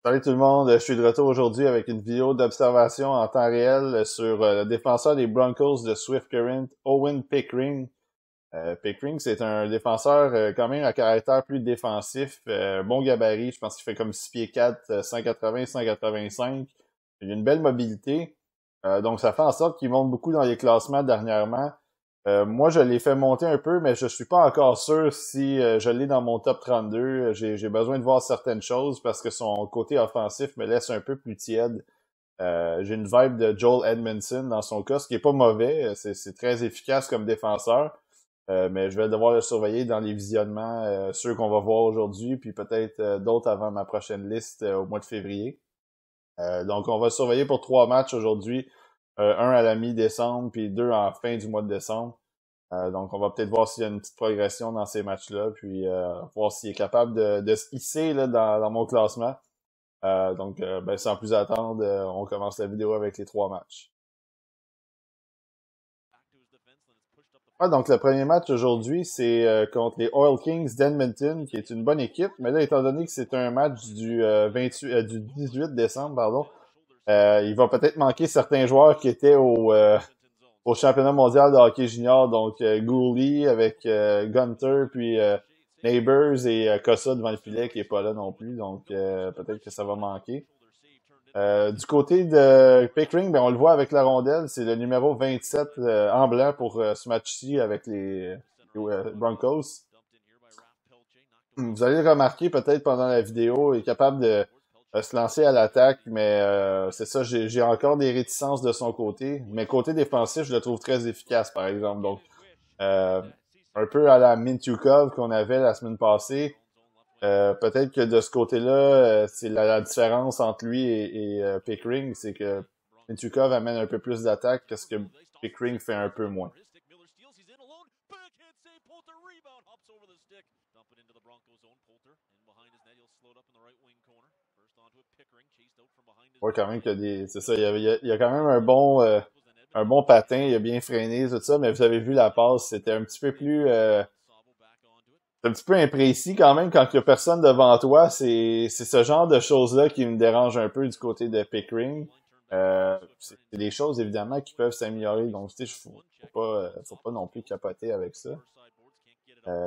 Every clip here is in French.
Salut tout le monde, je suis de retour aujourd'hui avec une vidéo d'observation en temps réel sur le défenseur des Broncos de Swift Current, Owen Pickering. Pickering, c'est un défenseur quand même à caractère plus défensif, bon gabarit, je pense qu'il fait comme 6 pieds 4, 180, 185. Il a une belle mobilité, donc ça fait en sorte qu'il monte beaucoup dans les classements dernièrement. Moi, je l'ai fait monter un peu, mais je suis pas encore sûr si je l'ai dans mon top 32. J'ai besoin de voir certaines choses parce que son côté offensif me laisse un peu plus tiède. J'ai une vibe de Joel Edmondson dans son cas, ce qui est pas mauvais. C'est très efficace comme défenseur. Mais je vais devoir le surveiller dans les visionnements, ceux qu'on va voir aujourd'hui, puis peut-être d'autres avant ma prochaine liste au mois de février. Donc, on va le surveiller pour 3 matchs aujourd'hui. Un à la mi-décembre, puis deux en fin du mois de décembre. Donc, on va peut-être voir s'il y a une petite progression dans ces matchs-là, puis voir s'il est capable de se hisser là, dans mon classement. Donc, sans plus attendre, on commence la vidéo avec les 3 matchs. Donc le premier match aujourd'hui, c'est contre les Oil Kings d'Edmonton, qui est une bonne équipe. Mais là, étant donné que c'est un match du 18 décembre, pardon, il va peut-être manquer certains joueurs qui étaient au championnat mondial de hockey junior, donc Gooley avec Gunter, puis Neighbors et Cossa devant le filet qui est pas là non plus, donc peut-être que ça va manquer. Du côté de Pickering, ben on le voit avec la rondelle, c'est le numéro 27 en blanc pour ce match-ci avec les Broncos. Vous allez le remarquer peut-être pendant la vidéo, il est capable de se lancer à l'attaque, mais c'est ça, j'ai encore des réticences de son côté. Mais côté défensif, je le trouve très efficace, par exemple. Donc, euh, un peu à la Mintyukov qu'on avait la semaine passée. Peut-être que de ce côté-là, c'est la différence entre lui et Pickering, c'est que Mintyukov amène un peu plus d'attaque que ce que Pickering fait un peu moins. Ouais, quand même qu'il y a c'est ça, il y a quand même un bon patin, il a bien freiné, tout ça, mais vous avez vu la passe, c'était un petit peu plus, c'est un petit peu imprécis quand même quand il y a personne devant toi. C'est ce genre de choses-là qui me dérange un peu du côté de Pickering. C'est des choses évidemment qui peuvent s'améliorer. Donc, tu sais, faut pas non plus capoter avec ça.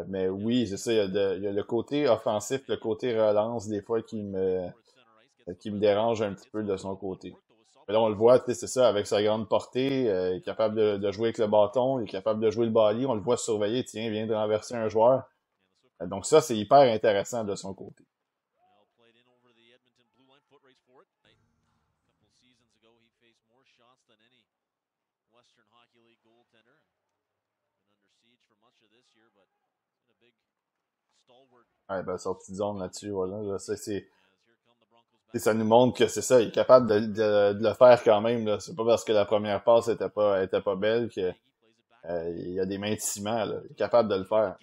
Mais oui, c'est ça. Il y a le côté offensif, le côté relance des fois qui me dérange un petit peu de son côté. Mais là, on le voit, tu sais, c'est ça, avec sa grande portée, il est capable de jouer avec le bâton, il est capable de jouer le balier, on le voit surveiller, tiens, il vient de renverser un joueur. Donc ça, c'est hyper intéressant de son côté. Ouais, ben, sortie de zone là-dessus, voilà. Là, ça nous montre que c'est ça, il est capable de le faire quand même, là. C'est pas parce que la première passe était pas belle que, il y a des mains de ciment, là. Il est capable de le faire.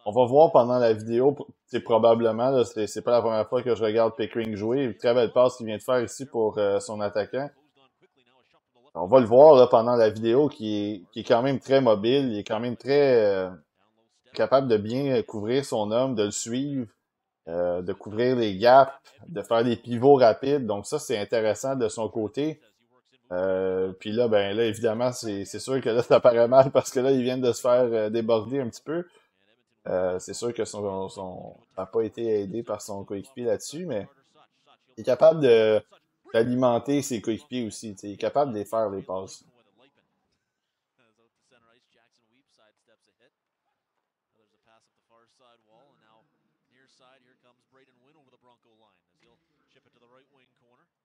On va voir pendant la vidéo, c'est probablement, là, c'est pas la première fois que je regarde Pickering jouer. Une très belle passe qu'il vient de faire ici pour son attaquant. On va le voir là, pendant la vidéo qui est quand même très mobile, il est quand même très capable de bien couvrir son homme, de le suivre, de couvrir les gaps, de faire des pivots rapides. Donc ça, c'est intéressant de son côté. Puis là, ben là, évidemment, c'est sûr que là, ça paraît mal parce que là, ils viennent de se faire déborder un petit peu. C'est sûr que ça n'a pas été aidé par son coéquipier là-dessus, mais il est capable d'alimenter ses coéquipiers aussi. Il est capable de les faire, les passes.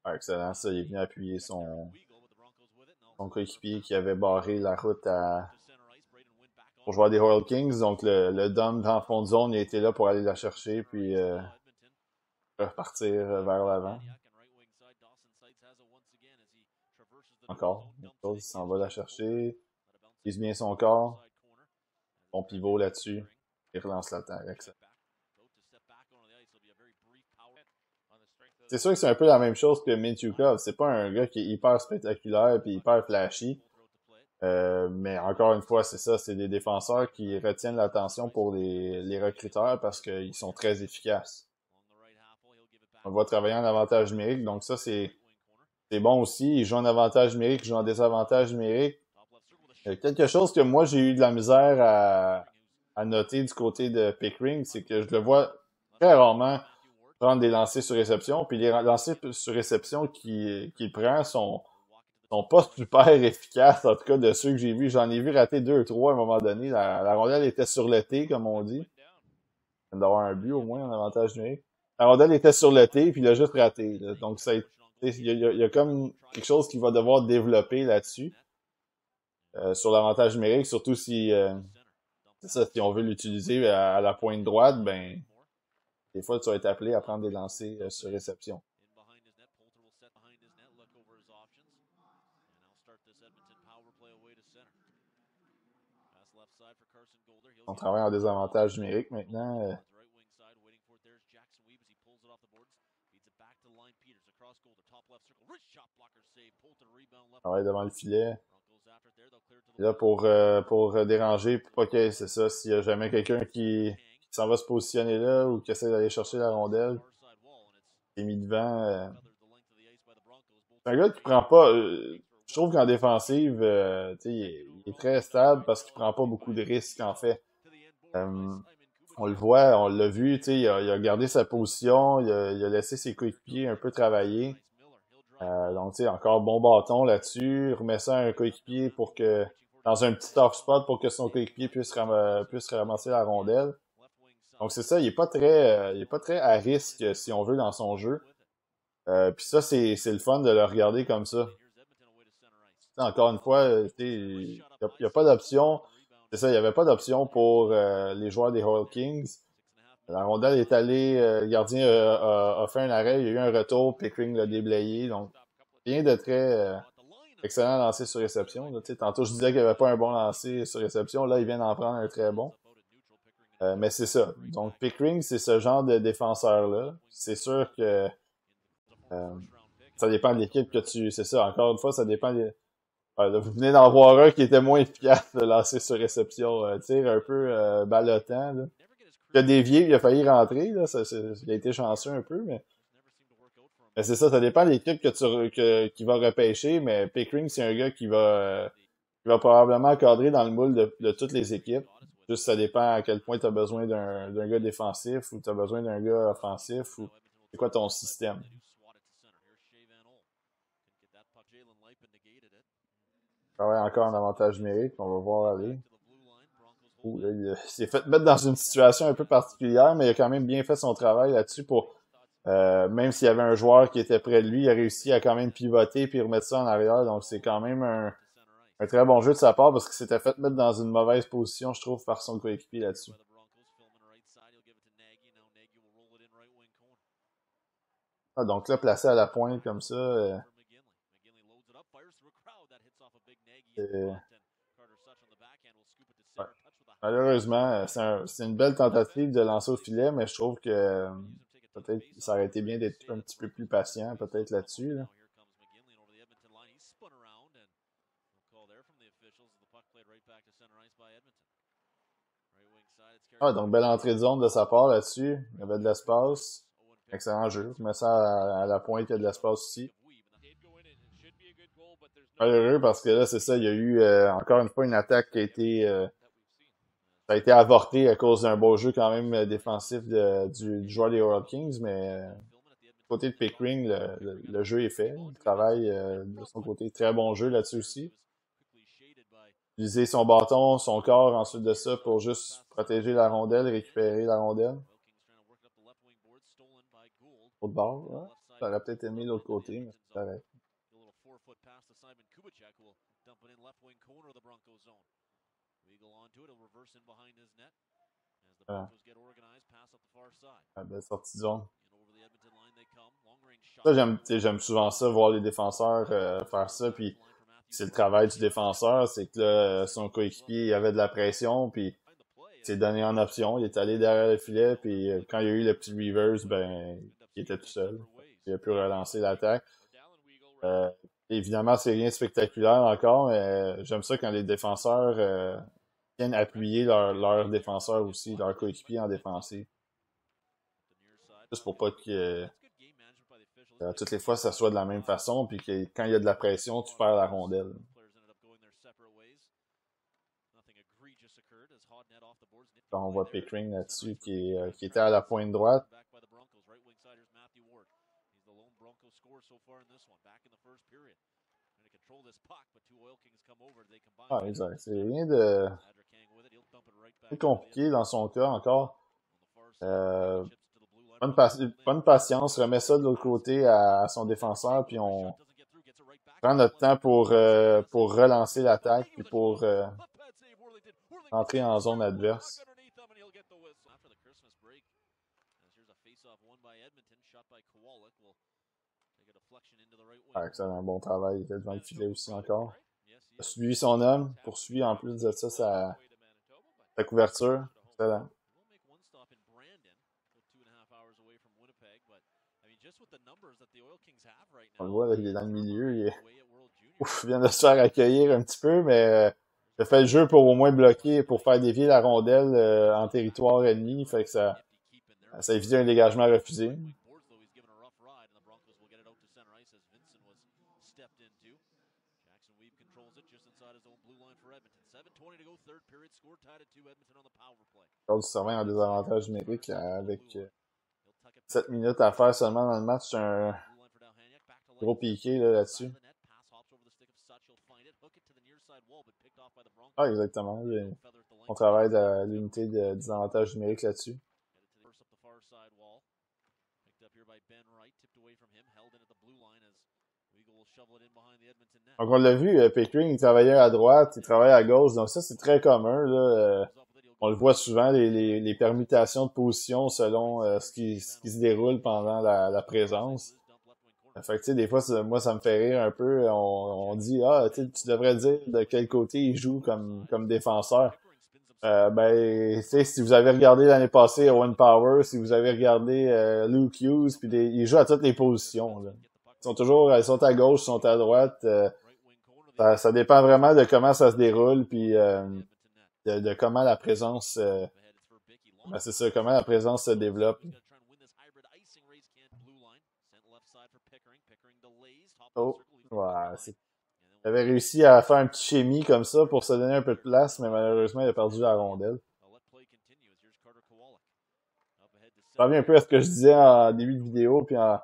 Ah, excellent, ça. Il est venu appuyer son coéquipier qui avait barré la route pour jouer des Royal Kings. Donc, le Dom dans le fond de zone, il était là pour aller la chercher, puis repartir vers l'avant. Encore. Il s'en va la chercher. Il use bien son corps. Bon pivot là-dessus. Il relance l'attaque. Excellent. C'est sûr que c'est un peu la même chose que Mintyukov. C'est pas un gars qui est hyper spectaculaire puis hyper flashy. Mais encore une fois, c'est ça, c'est des défenseurs qui retiennent l'attention pour les recruteurs parce qu'ils sont très efficaces. On va travailler en avantage numérique, donc ça, c'est bon aussi. Ils jouent en avantage numérique, ils jouent en désavantage numérique. Quelque chose que moi, j'ai eu de la misère à noter du côté de Pickering, c'est que je le vois très rarement prendre des lancers sur réception, puis les lancers sur réception qu'il prend sont pas super efficaces, en tout cas de ceux que j'ai vus. J'en ai vu rater 2 ou 3 à un moment donné. La rondelle était sur le T, comme on dit. Il vient d'avoir un but au moins en avantage numérique. La rondelle était sur le T, puis il a juste raté. Là. Donc il y a comme quelque chose qu'il va devoir développer là-dessus, sur l'avantage numérique, surtout si c'est ça, si on veut l'utiliser à la pointe droite, ben des fois tu vas être appelé à prendre des lancers sur réception. On travaille en désavantage numérique maintenant. On travaille devant le filet. Et là, pour déranger, pour pas que c'est ça, s'il y a jamais quelqu'un qui s'en va se positionner là ou qui essaie d'aller chercher la rondelle, qui est mis devant. C'est un gars qui prend pas. Je trouve qu'en défensive, tu sais, il est très stable parce qu'il prend pas beaucoup de risques en fait. Euh, on le voit, on l'a vu, tu sais, il a gardé sa position, il a laissé ses coéquipiers un peu travailler. Donc, tu sais, encore bon bâton là-dessus. Il remet ça à un coéquipier pour que, dans un petit off spot pour que son coéquipier puisse ramasser la rondelle. Donc, c'est ça, il est pas très à risque, si on veut, dans son jeu. Puis ça, c'est le fun de le regarder comme ça. Encore une fois, il y a pas d'option. C'est ça, il y avait pas d'option pour les joueurs des Royal Kings. La rondelle est allée, le gardien a fait un arrêt, il y a eu un retour, Pickering l'a déblayé. Donc, rien de très excellent lancer sur réception. Là, tantôt, je disais qu'il n'y avait pas un bon lancer sur réception. Là, il vient d'en prendre un très bon. Mais c'est ça. Donc, Pickering, c'est ce genre de défenseur-là. C'est sûr que ça dépend de l'équipe que tu... C'est ça, encore une fois, ça dépend des... Là, vous venez d'en voir un qui était moins efficace de lancer sur réception. Tir un peu ballottant. Là. Il a dévié, il a failli rentrer. Là. Il a été chanceux un peu, mais c'est ça dépend de l'équipe qui va repêcher, mais Pickering, c'est un gars qui va probablement cadrer dans le moule de toutes les équipes. Juste ça dépend à quel point tu as besoin d'un gars défensif ou tu as besoin d'un gars offensif ou c'est quoi ton système. Travaille encore en avantage numérique, on va voir aller. Ouh, là, il s'est fait mettre dans une situation un peu particulière, mais il a quand même bien fait son travail là-dessus pour même s'il y avait un joueur qui était près de lui, il a réussi à quand même pivoter puis remettre ça en arrière. Donc c'est quand même un très bon jeu de sa part parce qu'il s'était fait mettre dans une mauvaise position, je trouve, par son coéquipier là-dessus. Ah, donc là, placé à la pointe comme ça, ouais. Malheureusement, c'est une belle tentative de lancer au filet, mais je trouve que peut-être ça aurait été bien d'être un petit peu plus patient, peut-être là-dessus. Là. Ah, donc belle entrée de zone de sa part là-dessus. Il y avait de l'espace. Excellent jeu. Je mets ça à la pointe, il y a de l'espace aussi. Malheureux parce que là, c'est ça, il y a eu encore une fois une attaque qui a été ça a été avorté à cause d'un beau jeu quand même défensif du joueur des Royal Kings, mais du côté de Pickering, le jeu est fait. Il travaille de son côté. Très bon jeu là-dessus aussi. Utiliser son bâton, son corps ensuite de ça pour juste protéger la rondelle, récupérer la rondelle. Autre bord, ouais. Ça aurait peut-être aimé l'autre côté, mais c'est correct. Ah, belle sortie de zone. Ça, j'aime souvent ça, voir les défenseurs faire ça, puis c'est le travail du défenseur, c'est que là, son coéquipier il avait de la pression, puis il s'est donné en option, il est allé derrière le filet, puis quand il y a eu le petit reverse, ben, il était tout seul. Il a pu relancer l'attaque. Évidemment, c'est rien de spectaculaire encore, mais j'aime ça quand les défenseurs viennent appuyer leur défenseur aussi, leur coéquipier en défensive. Juste pour pas que toutes les fois ça soit de la même façon, puis que quand il y a de la pression, tu perds la rondelle. Là, on voit Pickering là-dessus qui était à la pointe droite. Ah, exact. C'est rien de très compliqué dans son cas encore. Euh, bonne patience, remet ça de l'autre côté à son défenseur, puis on prend notre temps pour relancer l'attaque, puis pour entrer en zone adverse. Ah, excellent, bon travail, il était devant le filet aussi encore. Il a suivi son homme, poursuit en plus de ça sa couverture. Excellent. On le voit, là, il est dans le milieu. Il vient de se faire accueillir un petit peu, mais il a fait le jeu pour au moins bloquer, pour faire dévier la rondelle en territoire ennemi. Fait que ça évite un dégagement refusé. Lors du sommet en désavantage numérique avec 7 minutes à faire seulement dans le match. C'est un gros piqué là-dessus. Ah, exactement. On travaille de l'unité de désavantage numérique là-dessus. Donc on l'a vu, Pickering, il travaillait à droite, il travaillait à gauche, donc ça c'est très commun. Là. On le voit souvent, les permutations de position selon ce qui se déroule pendant la présence. Fait que tu sais, des fois, moi ça me fait rire un peu. On dit ah, tu devrais dire de quel côté il joue comme défenseur. Ben, tu sais, si vous avez regardé l'année passée Owen Power, si vous avez regardé Luke Hughes, puis ils jouent à toutes les positions. Là. Ils sont à gauche, ils sont à droite. Ça dépend vraiment de comment ça se déroule, puis de comment la présence, ben c'est ça, comment la présence se développe. Oh, ouais, il avait réussi à faire un petit chémi comme ça pour se donner un peu de place, mais malheureusement, il a perdu la rondelle. Ça revient un peu à ce que je disais en début de vidéo, puis en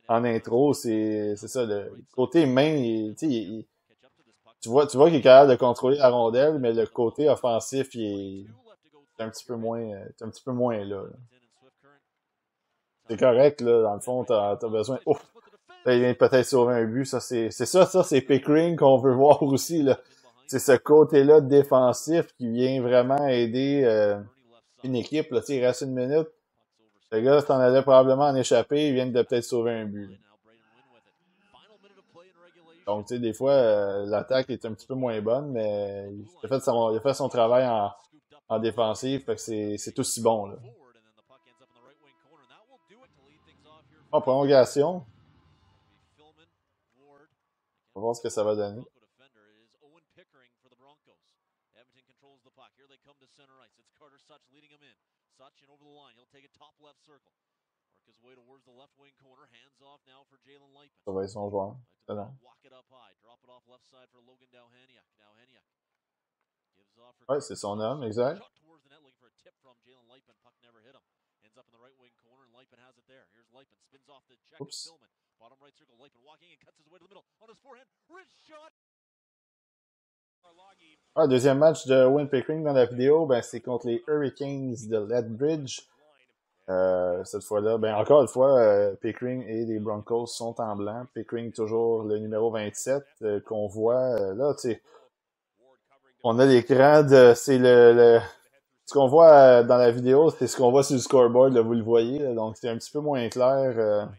intro, c'est ça, le côté main, tu vois qu'il est capable de contrôler la rondelle, mais le côté offensif, est un petit peu moins, est un petit peu moins là. C'est correct, là, dans le fond, t'as besoin. Oh! Là, il vient peut-être sauver un but, ça c'est Pickering qu'on veut voir aussi, là. C'est ce côté-là défensif qui vient vraiment aider une équipe, là. Tu sais, il reste une minute. Le gars t'en allait probablement en échapper, il vient de peut-être sauver un but. Là. Donc, tu sais, des fois, l'attaque est un petit peu moins bonne, mais il a fait son travail en défensive, fait que c'est aussi bon, là. En prolongation, on va voir ce que ça va donner. Ça va être son joueur. Ouais, c'est son homme, exact. Oups. Ah, deuxième match de Owen Pickering dans la vidéo, ben c'est contre les Hurricanes de Lethbridge. Cette fois-là, ben encore une fois, Pickering et les Broncos sont en blanc. Pickering toujours le numéro 27 qu'on voit là, tu sais. On a l'écran de c'est ce qu'on voit dans la vidéo, c'est ce qu'on voit sur le scoreboard, là, vous le voyez, là, donc c'est un petit peu moins clair.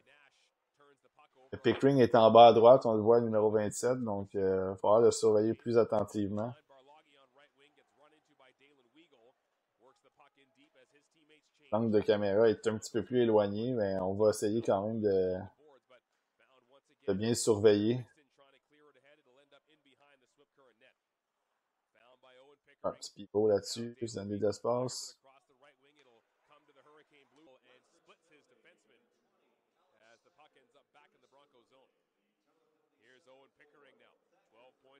Pickering est en bas à droite, on le voit, le numéro 27, donc il va falloir le surveiller plus attentivement. L'angle de caméra est un petit peu plus éloigné, mais on va essayer quand même de bien surveiller. Un petit pivot là-dessus, se donner de l'espace.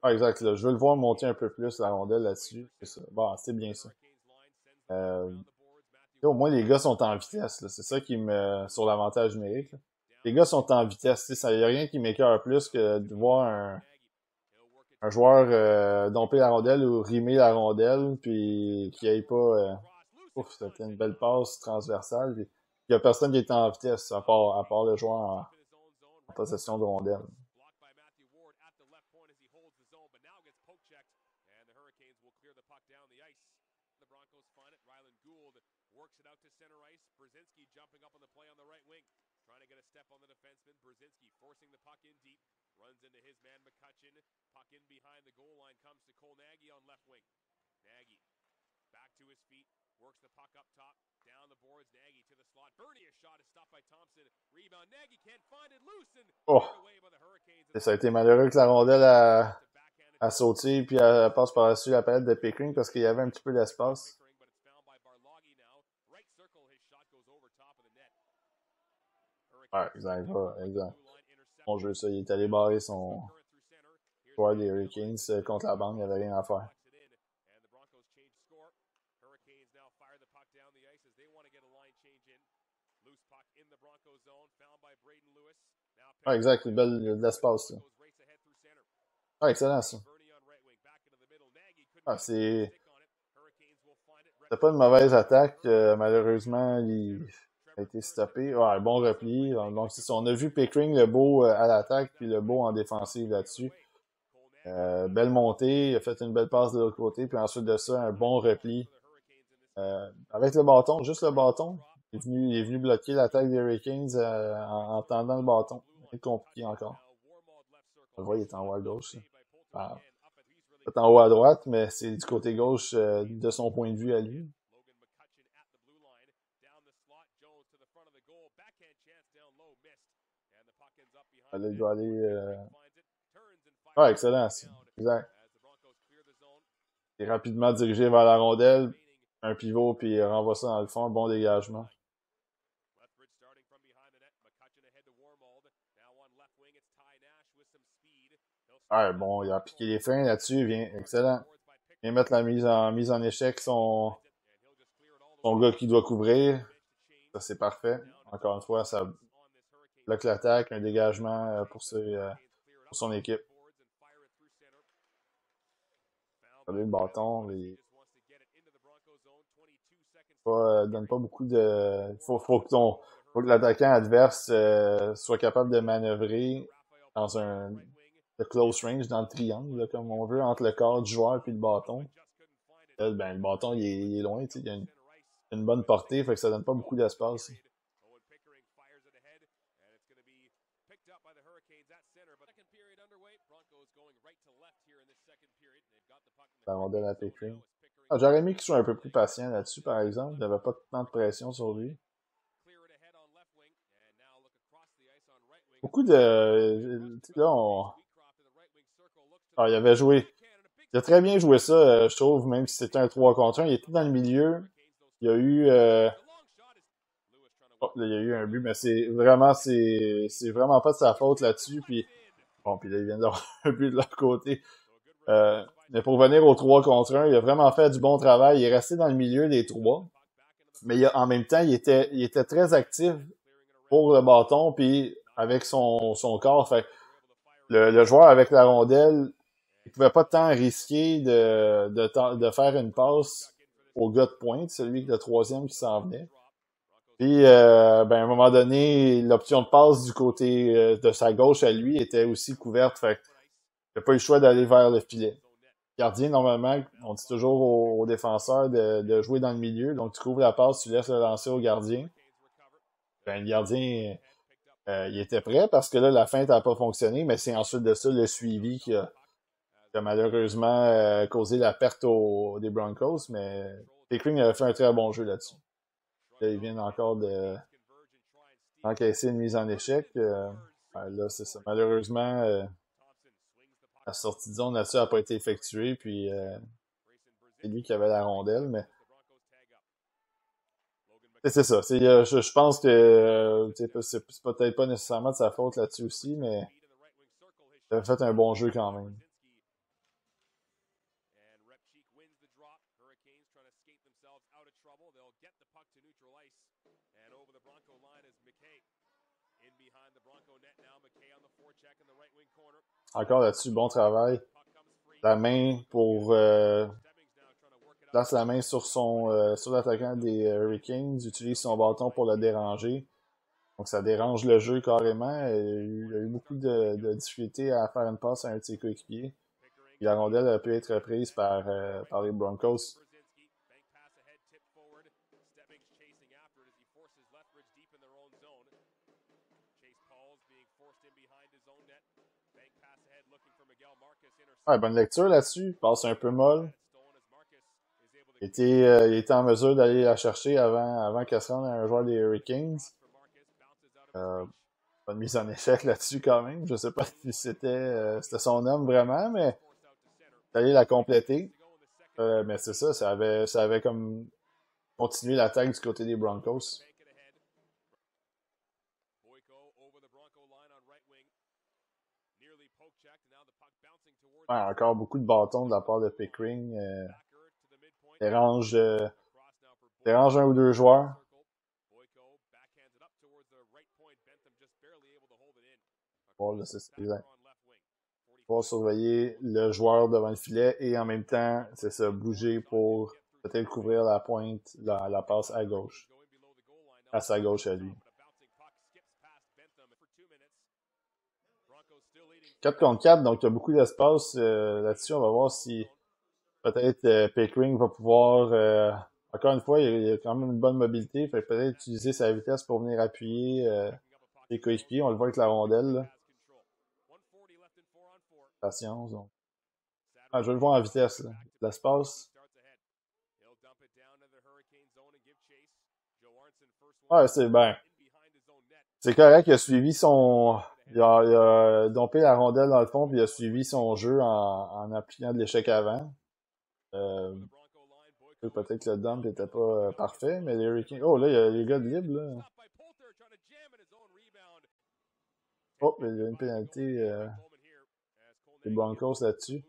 Ah, exact. Là. Je veux le voir monter un peu plus la rondelle là-dessus. Bon, c'est bien ça. Au moins, les gars sont en vitesse. C'est ça qui me. Sur l'avantage numérique. Là. Les gars sont en vitesse. Il n'y a rien qui m'écœure plus que de voir un joueur domper la rondelle ou rimer la rondelle, puis qu'il n'aille pas. Ouf, c'était une belle passe transversale. Puis il n'y a personne qui est en vitesse, à part le joueur en possession de rondelle. Oh! Ça a été malheureux que la rondelle a sauté puis elle passe par-dessus la palette de Pickering parce qu'il y avait un petit peu d'espace. Ouais, exact. Exact. Bon jeu, ça. Il est allé barrer son joueur des Hurricanes contre la banque. Il n'y avait rien à faire. Ouais, exact. Il y a de l'espace, ça. Ah, excellent, ça. Ah, c'est pas une mauvaise attaque. Malheureusement, il a été stoppé. Ouais, bon repli. Donc, c'est ça. On a vu Pickering, le beau à l'attaque, puis le beau en défensive là-dessus. Belle montée. Il a fait une belle passe de l'autre côté. Puis ensuite de ça, un bon repli. Avec le bâton, juste le bâton. Il est venu bloquer l'attaque des Hurricanes en tendant le bâton. C'est compliqué encore. On le voit, il est en haut à gauche. Ah, peut-être en haut à droite, mais c'est du côté gauche de son point de vue à lui. Là, il doit aller. Ah, excellent. Exact. Il est rapidement dirigé vers la rondelle. Un pivot, puis il renvoie ça dans le fond. Bon dégagement. Ah, bon, il a appliqué les freins là-dessus. Excellent. Il vient mettre la mise en échec son gars qui doit couvrir. Ça, c'est parfait. Encore une fois, ça bloque l'attaque, un dégagement pour son équipe. Le bâton, donne pas beaucoup de. Faut que l'attaquant adverse soit capable de manœuvrer dans un close range, dans le triangle, là, comme on veut, entre le corps du joueur et le bâton. Le bâton, il est loin, il y a une bonne portée, fait que ça donne pas beaucoup d'espace. La rondelle à Pickering. Ah, j'aurais aimé qu'il soit un peu plus patient là-dessus, par exemple. Il n'y avait pas tant de pression sur lui. Beaucoup de... Là, ah, il avait joué. Il a très bien joué ça, je trouve, même si c'était un 3 contre 1. Il était dans le milieu. Il y a eu... Oh, là, il y a eu un but, mais c'est vraiment pas de sa faute là-dessus. Puis, bon, puis là, il vient d'avoir un but de l'autre côté. Mais pour venir au 3 contre 1, il a vraiment fait du bon travail. Il est resté dans le milieu des trois. Mais en même temps, il était très actif pour le bâton, puis avec son corps. Fait le joueur avec la rondelle, il pouvait pas tant risquer de faire une passe au gars de pointe, celui de troisième qui s'en venait. Puis, à un moment donné, l'option de passe du côté de sa gauche à lui était aussi couverte. Fait il n'a pas eu le choix d'aller vers le filet. Gardien, normalement, on dit toujours aux défenseurs de jouer dans le milieu. Donc, tu couvres la passe, tu laisses le lancer au gardien. Le gardien, il était prêt parce que là, la feinte n'a pas fonctionné, mais c'est ensuite de ça le suivi qui a malheureusement causé la perte des Broncos. Mais Pickering avait fait un très bon jeu là-dessus. Là, ils viennent encore d'encaisser une mise en échec. Là, c'est ça. Malheureusement, la sortie de zone là-dessus n'a pas été effectuée. Puis c'est lui qui avait la rondelle, mais c'est ça. Je pense que c'est peut-être pas nécessairement de sa faute là-dessus aussi, mais il avait fait un bon jeu quand même. Encore là-dessus, bon travail. La main pour place la main sur sur l'attaquant des Hurricanes, utilise son bâton pour le déranger. Donc ça dérange le jeu carrément. Il a eu beaucoup de difficultés à faire une passe à un de ses coéquipiers. La rondelle a pu être prise par les Broncos. Ouais, bonne lecture là-dessus. Passe un peu molle. Il était en mesure d'aller la chercher avant qu'elle se rende à un joueur des Hurricanes. Pas de mise en échec là-dessus quand même. Je sais pas si c'était son homme vraiment, mais d'aller la compléter. Mais c'est ça, ça avait comme continué l'attaque du côté des Broncos. Ouais, encore beaucoup de bâtons de la part de Pickering. Dérange, dérange un ou deux joueurs. Bon, là, c'est exact. Pour surveiller le joueur devant le filet et en même temps, c'est ça, bouger pour peut-être couvrir la pointe, la passe à gauche. À sa gauche à lui. 4 contre 4, donc il y a beaucoup d'espace là-dessus. On va voir si peut-être Pickering va pouvoir encore une fois, il a quand même une bonne mobilité. Fait peut-être utiliser sa vitesse pour venir appuyer les coéquipiers. On le voit avec la rondelle. Là. Patience. Donc. Ah, je vais le voir en vitesse. Là. L'espace. Ouais, c'est ben. C'est correct, il a suivi son. Il a dompé la rondelle dans le fond, puis il a suivi son jeu en appliquant de l'échec avant. Peut-être que le dump n'était pas parfait, mais les Hurricanes. Oh là, il y a les gars de libre là. Oh, il y a une pénalité des Broncos là-dessus.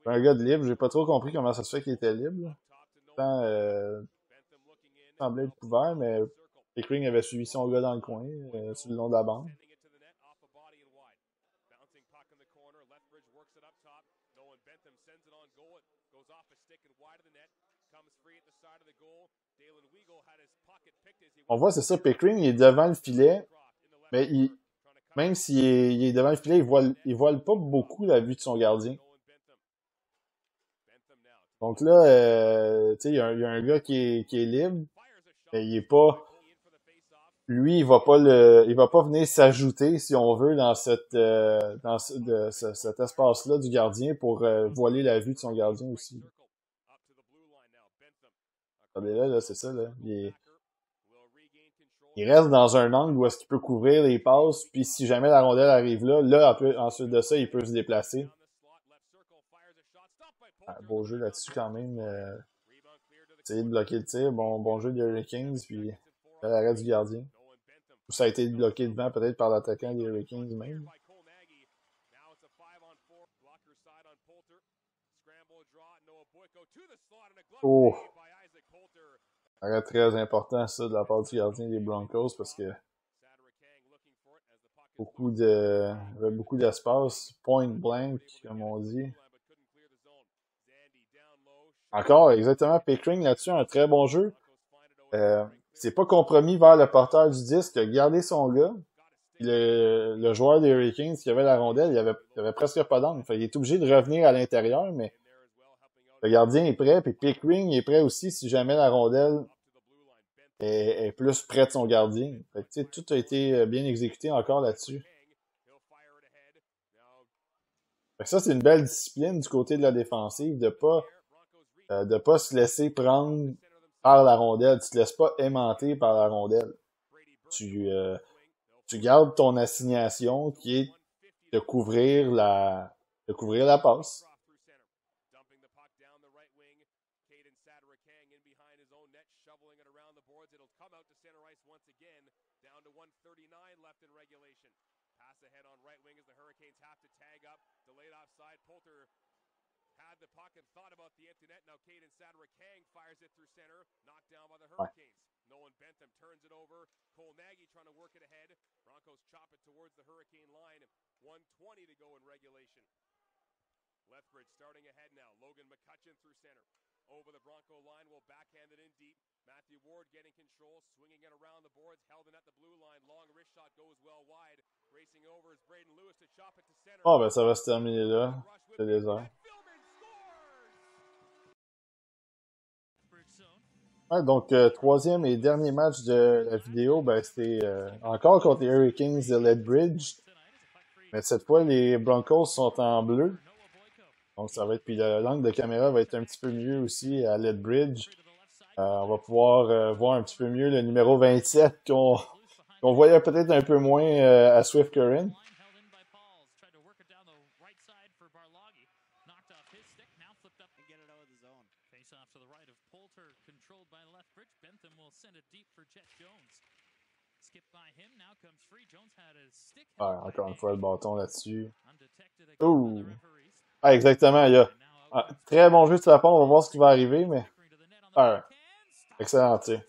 Un gars de libre, j'ai pas trop compris comment ça se fait qu'il était libre. Tant, semblait être couvert, mais Pickering avait suivi son gars dans le coin, sur le long de la bande. On voit, c'est ça, Pickering, il est devant le filet, mais même s'il est devant le filet, il voile pas beaucoup la vue de son gardien. Donc là, tu sais, il y a un gars qui est libre, mais il est pas. Lui, il va pas venir s'ajouter, si on veut, dans cet espace-là du gardien pour voiler la vue de son gardien aussi. Regardez là, c'est ça, là. Il reste dans un angle où est-ce qu'il peut couvrir les passes, puis si jamais la rondelle arrive là, ensuite de ça, il peut se déplacer. Ah, beau jeu là-dessus quand même. Essayer de bloquer le tir. Bon jeu des Hurricanes, puis l'arrêt du gardien. Ou ça a été bloqué devant peut-être par l'attaquant des Hurricanes même. Oh! Arrêt très important ça de la part du gardien des Broncos parce que il y avait beaucoup d'espace. Point blank, comme on dit. Encore, exactement. Pickering là-dessus, un très bon jeu. C'est pas compromis vers le porteur du disque. Il a gardé son gars. Le joueur des Hurricanes qui avait la rondelle, il avait presque pas d'angle. Il est obligé de revenir à l'intérieur, mais le gardien est prêt, puis Pickering est prêt aussi si jamais la rondelle est plus près de son gardien. Fait que, tout a été bien exécuté encore là-dessus. Fait que ça, c'est une belle discipline du côté de la défensive de pas se laisser prendre par la rondelle. Tu te laisses pas aimanter par la rondelle. Tu gardes ton assignation qui est de couvrir la passe. once again, down to 139 left in regulation. Pass ahead on right wing as the Hurricanes have to tag up. Delayed offside. Poulter had the puck and thought about the empty net. Now Caden Sadler-Kang fires it through center. Knocked down by the Hurricanes. Nolan Bentham turns it over. Cole Nagy trying to work it ahead. Broncos chop it towards the Hurricane line. 1:20 to go in regulation. Lethbridge starting ahead now. Logan McCutcheon through center. Over the Bronco line, will backhand it in deep. Matthew Ward getting control, swinging it around the boards, held it at the blue line. Long wrist shot goes well wide. Racing over is Braden Lewis to chop it to center. Oh, ben ça va se terminer là. C'est les heures. Ouais, donc, troisième et dernier match de la vidéo, ben c'était encore contre les Hurricanes de Lethbridge. Mais cette fois, les Broncos sont en bleu. Donc, ça va être... Puis l'angle de caméra va être un petit peu mieux aussi à Lethbridge. On va pouvoir voir un petit peu mieux le numéro 27 qu'on voyait peut-être un peu moins à Swift Current. Ah, encore une fois, le bâton là-dessus. Ouh! Ah, exactement. Il y a très bon jeu de sa part. On va voir ce qui va arriver, mais... Ah, excellent tir.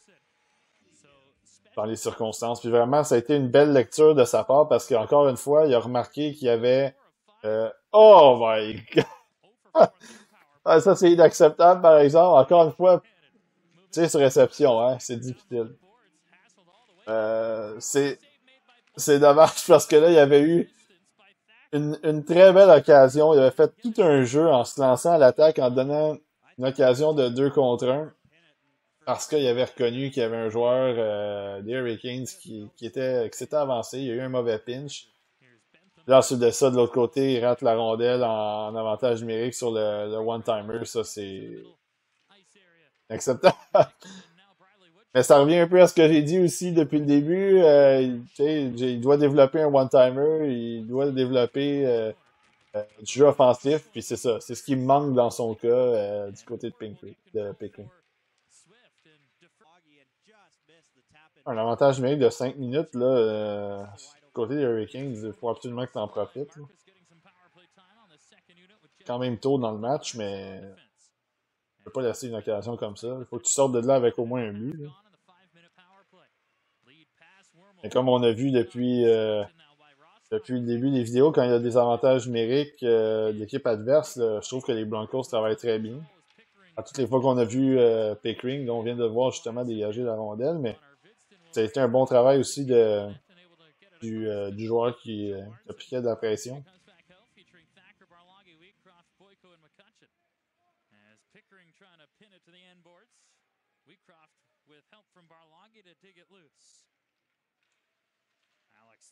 Dans les circonstances. Puis vraiment, ça a été une belle lecture de sa part parce qu'encore une fois, il a remarqué qu'il y avait... Oh my God! Ah, ça, c'est inacceptable, par exemple. Encore une fois, tu sais, sur réception, hein, c'est difficile. C'est dommage parce que là, il y avait eu une très belle occasion. Il avait fait tout un jeu en se lançant à l'attaque, en donnant une occasion de 2 contre 1. Parce qu'il avait reconnu qu'il y avait un joueur des Hurricanes qui s'était avancé. Il y a eu un mauvais pinch. Là, ensuite de ça, de l'autre côté, il rate la rondelle en avantage numérique sur le one-timer. Ça, c'est acceptable. Mais ça revient un peu à ce que j'ai dit aussi depuis le début. Il doit développer un one-timer. Il doit développer du jeu offensif. Puis c'est ça. C'est ce qui me manque dans son cas du côté de Pickering. Un avantage numérique de 5 minutes, là, du côté des Hurricanes, il faut absolument que tu en profites. Là. Quand même tôt dans le match, mais tu peux pas laisser une occasion comme ça. Il faut que tu sortes de là avec au moins un but. Là. Et comme on a vu depuis le début des vidéos, quand il y a des avantages numériques d'équipe adverse, là, je trouve que les Broncos travaillent très bien. À toutes les fois qu'on a vu Pickering, dont on vient de voir justement dégager la rondelle, mais ça a été un bon travail aussi du joueur qui appliquait de la pression.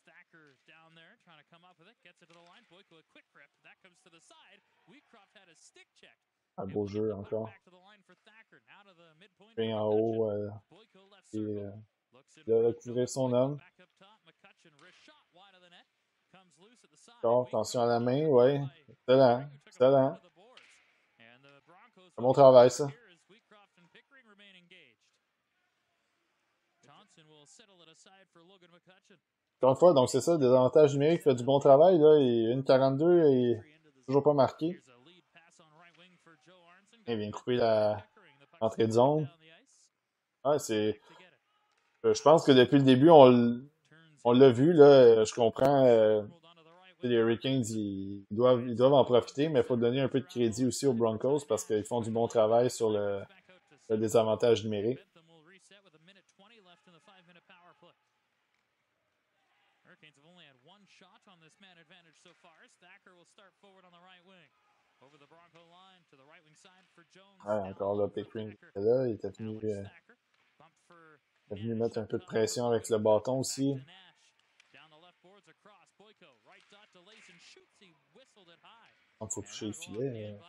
Thacker down there trying to come up with it, gets it to the line. Boyko a quick grip, that comes to the side. Wheatcroft had a stick check. Un beau jeu encore. Bien en haut, et il a couvert son homme. Encore, attention à la main, ouais. Excellent, excellent. C'est un bon travail, ça. Encore une fois, donc c'est ça, des avantages numériques, fait du bon travail, là, et 1,42 et toujours pas marqué. Il vient couper l'entrée de zone. Ouais, c'est... je pense que depuis le début, on l'a vu, là, je comprends, les Hurricanes, ils doivent en profiter, mais il faut donner un peu de crédit aussi aux Broncos parce qu'ils font du bon travail sur le désavantage numérique. Ouais, encore là, Pickering était là, il était venu mettre un peu de pression avec le bâton aussi. Il faut toucher le filet.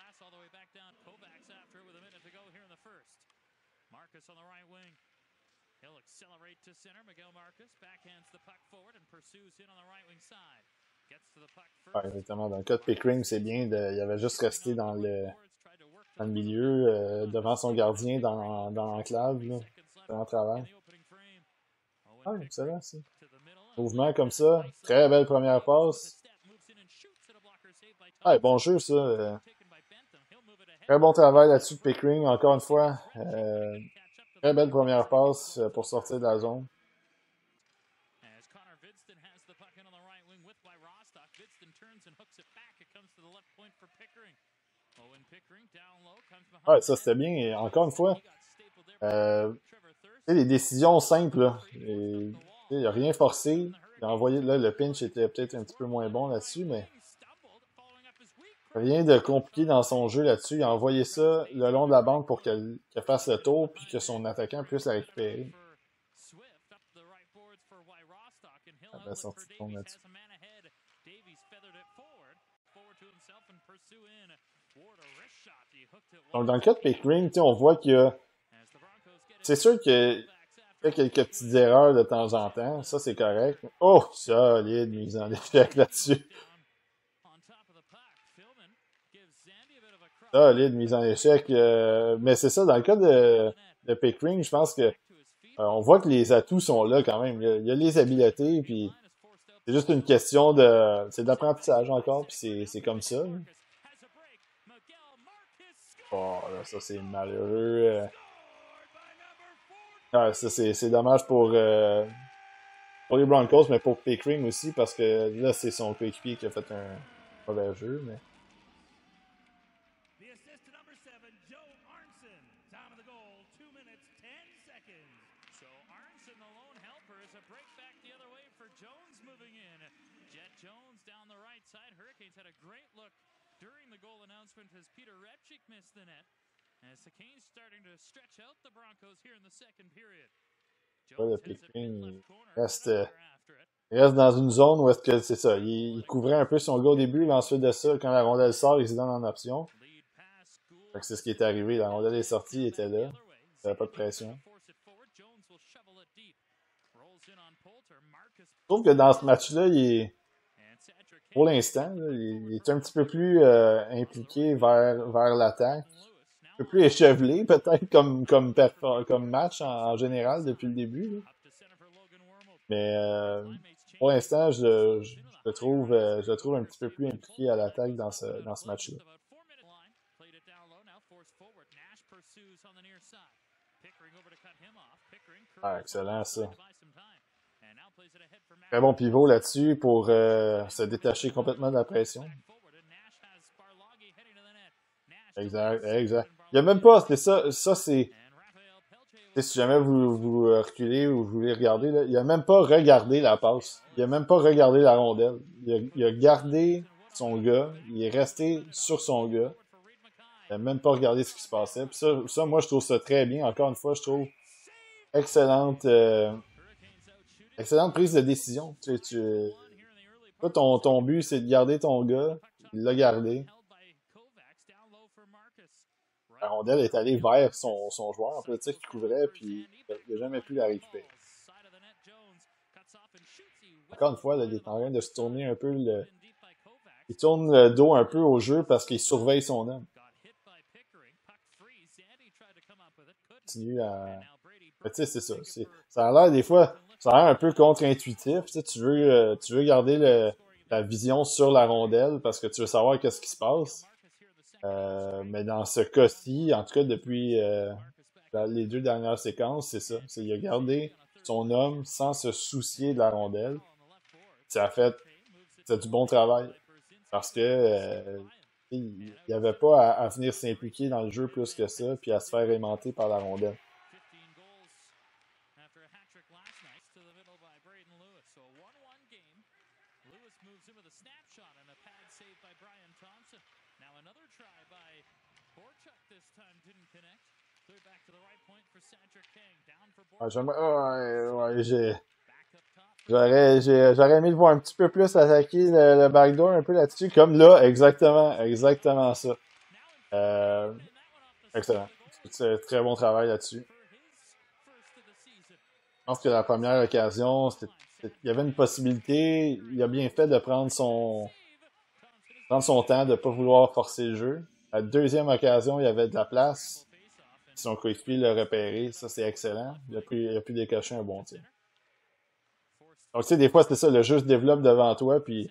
Ouais, exactement. Dans le cas de Pickering, c'est bien. Il avait juste resté dans le milieu, devant son gardien, dans l'enclave. C'est un travail. Ah, excellent, ça. Mouvement comme ça. Très belle première passe. Ah, bon jeu, ça. Très bon travail là-dessus de Pickering, encore une fois. Très belle première passe pour sortir de la zone. Ouais, ça c'était bien. Et encore une fois, les décisions simples, là. Il n'a rien forcé. Il a envoyé, là, le pinch était peut-être un petit peu moins bon là-dessus, mais rien de compliqué dans son jeu là-dessus. Il a envoyé ça le long de la bande pour qu'elle fasse le tour puis que son attaquant puisse la récupérer. La belle sortie de tombe là-dessus. Donc, dans le cas de Pickering, on voit qu'il y a... C'est sûr qu'il fait quelques petites erreurs de temps en temps. Ça, c'est correct. Oh, solide mise en échec là-dessus. Solide mise en échec. Mais c'est ça, dans le cas de Pickering, je pense que on voit que les atouts sont là quand même. Il y a les habiletés, puis c'est juste une question de... C'est de l'apprentissage encore, puis c'est comme ça. Oh, là, ça, c'est malheureux. Ah, ça, c'est dommage pour les Broncos, mais pour Pickering aussi, parce que là, c'est son coéquipier qui a fait un mauvais jeu. Mais... during the goal announcement as Peter Repchik missed the net. As the Canes starting to stretch out the Broncos here in the second period. Le Pickering il reste dans une zone où est-ce que c'est ça. Il couvrait un peu son gars au début, mais ensuite de ça, quand la rondelle sort, il se donne en option. Fait que c'est ce qui est arrivé. La rondelle est sortie, il était là. Il n'y avait pas de pression. Je trouve que dans ce match-là, pour l'instant, il est un petit peu plus impliqué vers l'attaque. Un peu plus échevelé, peut-être, comme match en général depuis le début. Là. Mais pour l'instant, je le trouve un petit peu plus impliqué à l'attaque dans ce match-là. Ah, excellent, ça. Très bon pivot là-dessus pour se détacher complètement de la pression. Exact, exact. Il n'y a même pas, c'est ça c'est... Si jamais vous reculez ou vous voulez regarder, là, il a même pas regardé la passe. Il a même pas regardé la rondelle. Il a gardé son gars. Il est resté sur son gars. Il a même pas regardé ce qui se passait. Puis ça, moi, je trouve ça très bien. Encore une fois, je trouve excellente prise de décision. Toi, ton but, c'est de garder ton gars. Il l'a gardé. La rondelle est allée vers son joueur, en fait, qui couvrait, puis il n'a jamais pu la récupérer. Encore une fois, là, il est en train de se tourner un peu il tourne le dos un peu au jeu parce qu'il surveille son homme. Il continue à... Mais tu sais, c'est ça. Ça a l'air, des fois, ça a l'air un peu contre-intuitif. Tu veux garder la vision sur la rondelle parce que tu veux savoir qu'est-ce qui se passe. Mais dans ce cas-ci, en tout cas depuis les 2 dernières séquences, c'est ça. Il a gardé son homme sans se soucier de la rondelle. C'est du bon travail. Parce que il n'y avait pas à venir s'impliquer dans le jeu plus que ça, puis à se faire aimanter par la rondelle. Ah, j'aurais aimé le voir un petit peu plus attaquer le backdoor un peu là-dessus, comme là, exactement ça. Excellent. C'est très bon travail là-dessus. Je pense que la première occasion, il y avait une possibilité, il a bien fait de prendre son temps, de ne pas vouloir forcer le jeu. La deuxième occasion, il y avait de la place. Son coéquipier l'a repéré, ça c'est excellent. Il a pu décocher un bon tir. Donc, tu sais, des fois, c'est ça, le jeu se développe devant toi, puis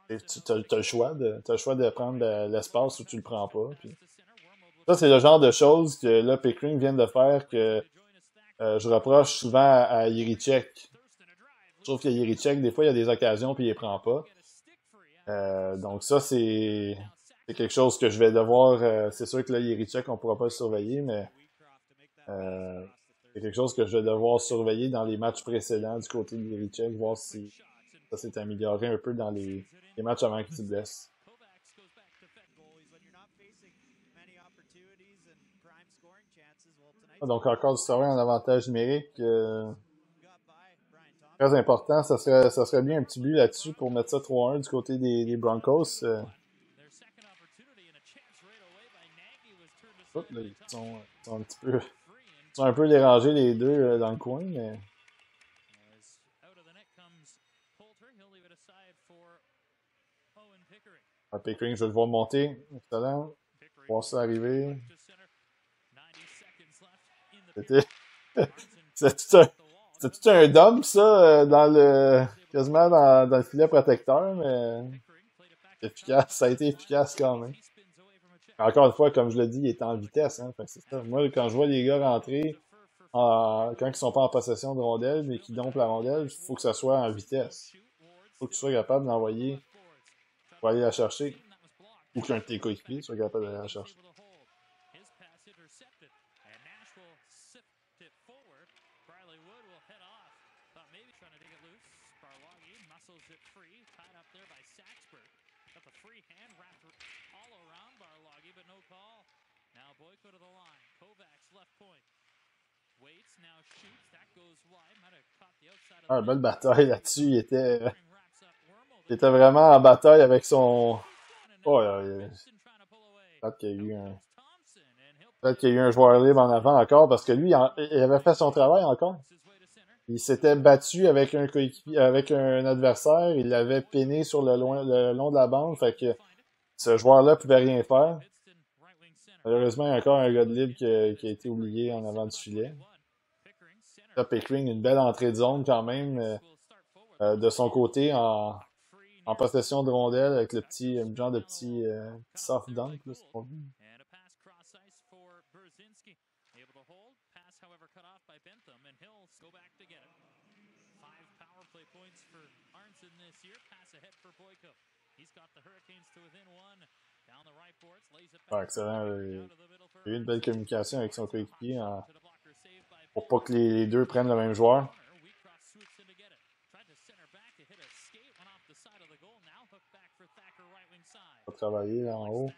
tu as le choix de prendre l'espace ou tu le prends pas. Puis... Ça, c'est le genre de choses que là, Pickering vient de faire que je reproche souvent à Jirichek. Je trouve que Jirichek, des fois, il y a des occasions puis il les prend pas. Donc ça, c'est quelque chose que je vais devoir... c'est sûr que là, Jirichek, on pourra pas le surveiller, mais c'est quelque chose que je vais devoir surveiller dans les matchs précédents du côté de Jirichek, voir si ça s'est amélioré un peu dans les matchs avant qu'il se blesse. Donc encore du travail en avantage numérique. Très important. Ça serait bien un petit but là-dessus pour mettre ça 3-1 du côté des Broncos. Là, ils sont un petit peu... Ils sont un peu dérangés les deux dans le coin, mais... Ah, Pickering, je vais le voir monter. Excellent. Voir ça arriver. C'était tout un dump, ça, quasiment dans le filet protecteur, mais efficace. Ça a été efficace quand même. Encore une fois, comme je l'ai dit, il est en vitesse. Hein, fait que c'est ça. Moi, quand je vois les gars rentrer, quand ils sont pas en possession de rondelle, mais qu'ils dompent la rondelle, il faut que ça soit en vitesse. Il faut que tu sois capable d'envoyer pour aller la chercher. Ou qu'un de tes coéquipiers soit capable d'aller la chercher. Ah, belle bataille là-dessus. Il était vraiment en bataille avec son... Oh, peut-être qu'il y a eu un joueur libre en avant encore, parce que lui, il avait fait son travail encore. Il s'était battu avec un coéquipier, avec un adversaire, il l'avait peiné sur le long de la bande, fait que ce joueur-là pouvait rien faire. Malheureusement, il y a encore un gars de libre qui a été oublié en avant du filet. Là, Pickering, une belle entrée de zone quand même de son côté en possession de rondelle avec le genre de petit soft dunk, là, c'est pas vu. Ah, excellent. Il y a eu une belle communication avec son coéquipier pour pas que les deux prennent le même joueur. On va travailler là en haut.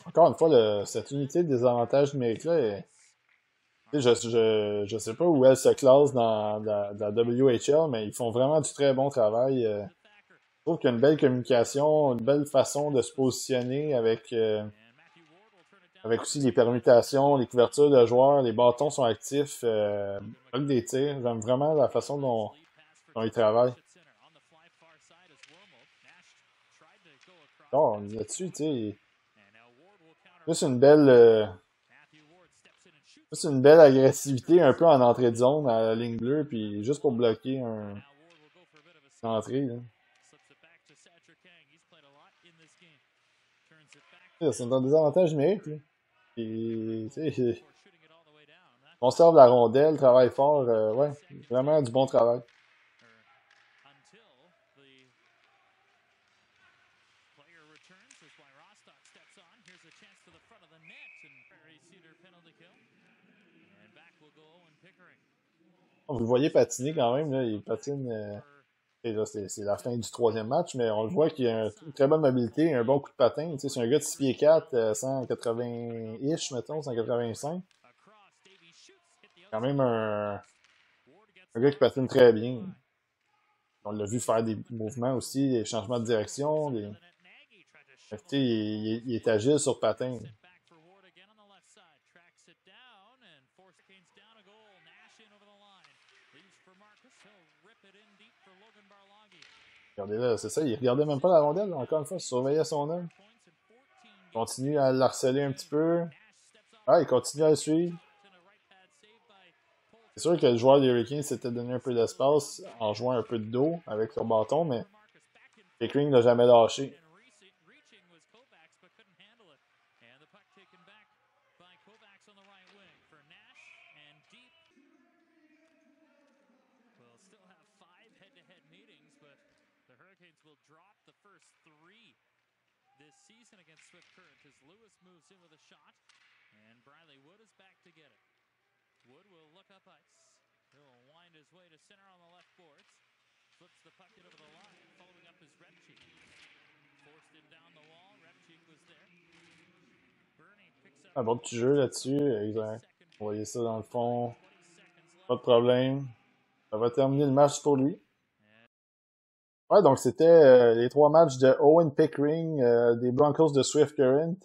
Encore une fois, cette unité de désavantage numérique-là, je sais pas où elle se classe dans la WHL, mais ils font vraiment du très bon travail. Je trouve qu'il y a une belle communication, une belle façon de se positionner avec aussi les permutations, les couvertures de joueurs, les bâtons sont actifs, bloc des tirs. J'aime vraiment la façon dont ils travaillent. Oh, là-dessus, tu sais, juste une belle agressivité un peu en entrée de zone à la ligne bleue, puis juste pour bloquer une entrée. Là. C'est un désavantage numérique. Là. Puis, tu sais, conserve la rondelle, travaille fort. Ouais, vraiment du bon travail. Vous le voyez patiner quand même, là, il patine. C'est la fin du troisième match, mais on le voit qu'il a une très bonne mobilité, un bon coup de patin. C'est un gars de 6 pieds 4, 180-ish, mettons, 185. Quand même un gars qui patine très bien. On l'a vu faire des mouvements aussi, des changements de direction. Il est agile sur patin. Regardez là, c'est ça, il regardait même pas la rondelle, encore une fois, il surveillait son homme. Il continue à l'harceler un petit peu. Ah, il continue à le suivre. sûr que le joueur des Hurricanes s'était donné un peu d'espace en jouant un peu de dos avec son bâton, mais Pickering n'a jamais lâché. This season against Swift Current as Lewis moves in with a shot, and Bradley Wood is back to get it. Wood will look up ice. He'll wind his way to center on the left boards. Flips the puck in over the line, following up his Repchik. Forced him down the wall. Repchik was there. Bernie picks up. Un bon petit jeu là-dessus, exact. On voyait ça dans le fond. Pas de problème. Ça va terminer le match pour lui. Ouais, donc c'était les 3 matchs de Owen Pickering des Broncos de Swift Current.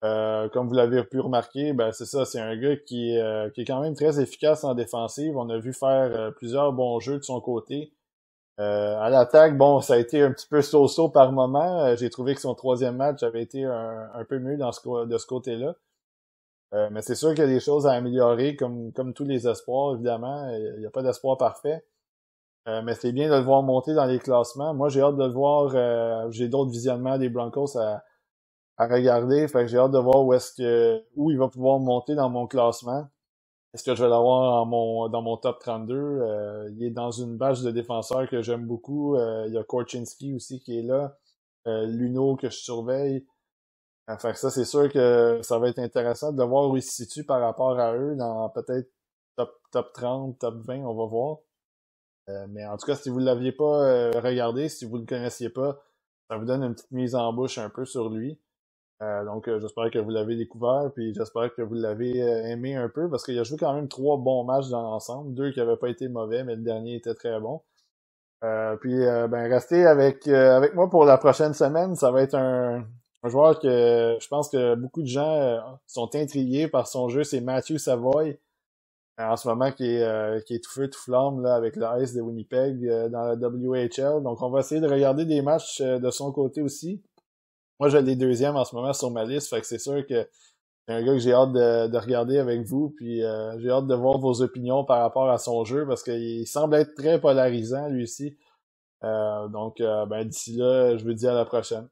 Comme vous l'avez pu remarquer, ben c'est ça, c'est un gars qui est quand même très efficace en défensive. On a vu faire plusieurs bons jeux de son côté. À l'attaque, bon, ça a été un petit peu so-so par moment. J'ai trouvé que son 3e match avait été un peu mieux de ce côté-là. Mais c'est sûr qu'il y a des choses à améliorer, comme tous les espoirs, évidemment. Il n'y a pas d'espoir parfait. Mais c'est bien de le voir monter dans les classements. Moi, j'ai hâte de le voir. J'ai d'autres visionnements des Broncos à regarder. Fait que j'ai hâte de voir où il va pouvoir monter dans mon classement. Est-ce que je vais l'avoir dans mon top 32? Il est dans une bâche de défenseurs que j'aime beaucoup. Il y a Korchinski aussi qui est là. Luno que je surveille. Fait que ça, c'est sûr que ça va être intéressant de voir où il se situe par rapport à eux dans peut-être top 30, top 20, on va voir. Mais en tout cas, si vous ne l'aviez pas regardé, si vous ne le connaissiez pas, ça vous donne une petite mise en bouche un peu sur lui. Donc j'espère que vous l'avez découvert, puis j'espère que vous l'avez aimé un peu, parce qu'il a joué quand même 3 bons matchs dans l'ensemble, 2 qui n'avaient pas été mauvais, mais le dernier était très bon. Puis restez avec moi pour la prochaine semaine. Ça va être un joueur que je pense que beaucoup de gens sont intrigués par son jeu, c'est Matthew Savoy. En ce moment, qui est tout feu, tout flamme là, avec le Ice de Winnipeg dans la WHL. Donc, on va essayer de regarder des matchs de son côté aussi. Moi, j'ai les 2e en ce moment sur ma liste, fait que c'est sûr que c'est un gars que j'ai hâte de regarder avec vous, puis j'ai hâte de voir vos opinions par rapport à son jeu, parce qu'il semble être très polarisant, lui aussi. Donc, d'ici là, je vous dis à la prochaine.